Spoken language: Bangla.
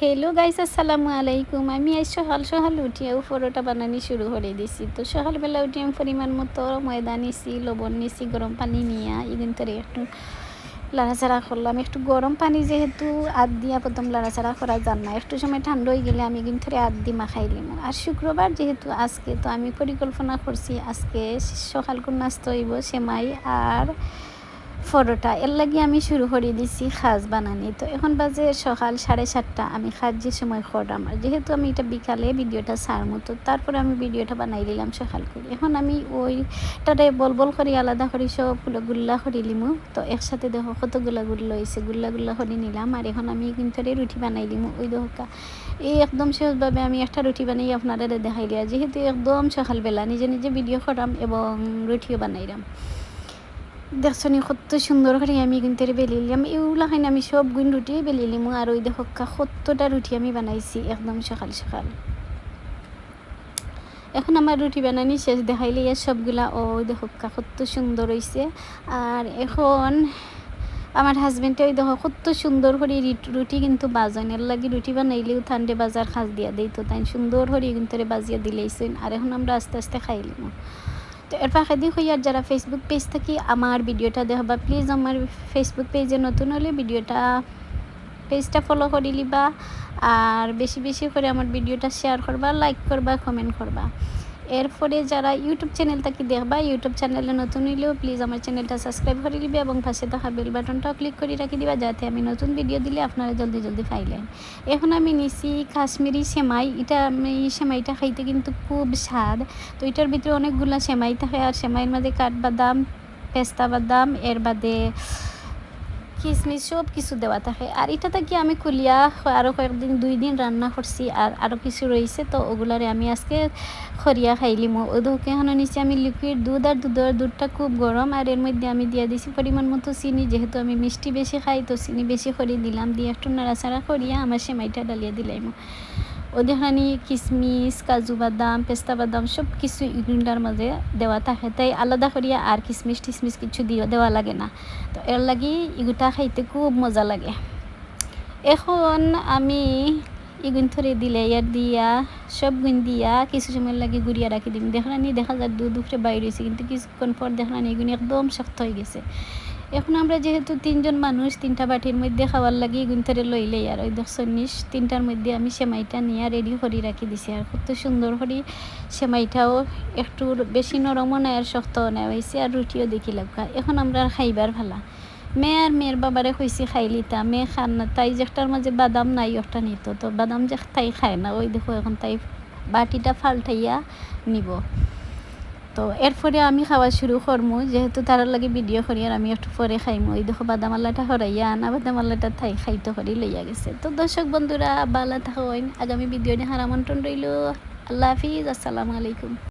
হ্যালো গাইস, আসসালামু আলাইকুম। আমি আজ সকাল সকাল উঠিয়েও পরোটা বানানি শুরু করে দিছি। তো সকালবেলা উঠে আমি পরিমাণ মতো ময়দা নিছি, লবণ নিছি, গরম পানি নিয়ে এগুন করে একটু লাড়াচাড়া করলাম। একটু গরম পানি যেহেতু আদ দিয়া প্রথম লাড়াচাড়া করা যান না, একটু সময় ঠান্ডা হয়ে গেলে আমি এগুন ধরে আদ দি মাখাই লিমু। আর শুক্রবার যেহেতু আজকে, তো আমি পরিকল্পনা করছি আজকে সকালকুর নাস্তা হইব সেমাই আর পরোটা। এর লাগে আমি শুরু করে দিছি খাজ বানানি। তো এখন বাজে সকাল 7:30। আমি খাজ যে সময় করলাম, আর যেহেতু আমি এটা বিকালে ভিডিওটা ছাড়মু, তো তারপরে আমি ভিডিওটা বানাই দিলাম সকাল করে। এখন আমি ওইটারে বল বল করে আলাদা করে সবগুলো গুল্লা করে লিমু। তো একসাথে দেখো কতগুলা গুল্লা হয়েছে, গুল্লা করে নিলাম। আর এখন আমি কিন্তু রুটি বানাই লিমু। ওই দেখা এই একদম সহজভাবে আমি একটা রুটি বানাই আপনারা দেখাই দিয়া, যেহেতু একদম সকালবেলা নিজে নিজে ভিডিও করাম এবং রুটিও বানাইলাম। দেখছো নি কত সুন্দর করে আমি কিন্তু বেলিলাম। এগুলা খাই আমি সব গুণ রুটি বেলিলিম। আর ওই দেখো কতটা রুটি আমি বানাইছি একদম সকাল সকাল। এখন আমার রুটি বানানি শেষ, দেখাইলে সবগুলা ওই দেখো কত সুন্দর হয়েছে। আর এখন আমার হাজবেন্ডে ওই দেখো কত সুন্দর করে রুটি কিন্তু বাজান। এর লাগে রুটি বানাইলেও ঠান্ডে বাজার খাস দিয়া দেই, তো তাই সুন্দর করে কিন্তু বাজিয়া দিলেইছেন। আর এখন আমরা আস্তে আস্তে খাইলিম। তো এর ফাঁকে দিয়ে আর যারা ফেসবুক পেজ থেকে আমার ভিডিওটা দেখবা, প্লিজ আমার ফেসবুক পেজে নতুন হলে ভিডিওটা পেজটা ফলো করে লিবা। আর বেশি বেশি করে আমার ভিডিওটা শেয়ার করবা, লাইক করবা, কমেন্ট করবা। এরপরে যারা ইউটিউব চ্যানেল থেকে দেখবা, ইউটিউব চ্যানেলে নতুন হইলেও প্লিজ আমার চ্যানেলটা সাবস্ক্রাইব করে দিবে এবং পাশে থাকা বেল বাটনটাও ক্লিক করে রাখি দিবা, যাতে আমি নতুন ভিডিও দিলে আপনারা জলদি জলদি পাইলেন। এখন আমি নিছি কাশ্মীরি সেমাই। এই সেমাইটা খাইতে কিন্তু খুব স্বাদ। তো এটার ভিতরে অনেকগুলা সেমাই থাকে, আর সেমাইয়ের মাঝে কাঠবাদাম, পেস্তা বাদাম, এর বাদে কিশমিশ সব কিছু দেওয়া থাকে। আর এটা থেকে আমি খুলিয়া আরও কয়েকদিন 2 দিন রান্না করছি, আর আরও কিছু রয়েছে। তো ওগুলারে আমি আজকে খরিয়া খাইলিম। ওদেরকে এখন নিচে আমি লিকুইড দুধ, আর দুধটা খুব গরম। আর এর মধ্যে আমি দিয়ে দিছি পরিমাণ মতো চিনি, যেহেতু আমি মিষ্টি বেশি খাই, তো চিনি বেশি করে দিলাম। দিয়ে একটু নাড়াচাড়া করিয়া আমার সেমাইটা ডালিয়ে দিলাম। ওদেরখানি কিশমিশ, কাজু বাদাম, পেস্তা বাদাম সব কিছু এগুলার মাঝে দেওয়া থাকে, তাই আলাদা করিয়া আর কিশমিশ টিশমিশ কিছু দেওয়া লাগে না। তো এর লাগি এগুটা খাইতে খুব মজা লাগে। এখন আমি এগুন থরে দিলে ইয়ার দিয়া সব গুণ দিয়া কিছু সময় লাগে গুড়িয়া রাখি দিম। দেখলানি দেখা যায় দুধ উপরে বাইরে হয়েছে, কিন্তু কিছুক্ষণ পর দেখলানি এগুলো একদম শক্ত হয়ে গেছে। এখন আমরা যেহেতু 3 জন মানুষ, 3টা বাটির মধ্যে খাওয়ার লাগে এগুন থরে লইলে। আর ওই 10-3টার মধ্যে আমি সেমাইটা নিয়ে রেডি করে রাখি দিছি। আর কত সুন্দর করে সেমাইটাও একটু বেশি নরমও নেয় আর শক্তও নেওয়া হয়েছে। আর রুটিও দেখি লাগা। এখন আমরা খাইবার ভালা। মেয়ে আর মেয়ের বাবারে কইছি খাই লিতা, মেয়ে খান না। তাই যেটার মাঝে বাদাম নাই একটা নিত, তো বাদাম যে তাই খায় না। ওই দেখো এখন তাই বাটিটা ফাল্টাইয়া নিব। তো এরপরে আমি খাওয়া শুরু করমু, যেহেতু তার লাগে ভিডিও করি। আর আমি একটু পরে খাইমু। ওই দেখো বাদাম আল্লাটা হরাইয়া আনা, বাদাম আল্লাটা তাই খাইতে করি লইয়া গেছে। তো দর্শক বন্ধুরা, বালা থাকেন। আগামী ভিডিও দেখার আমন্ত্রণ রইল। আল্লাহ হাফিজ, আসসালামু আলাইকুম।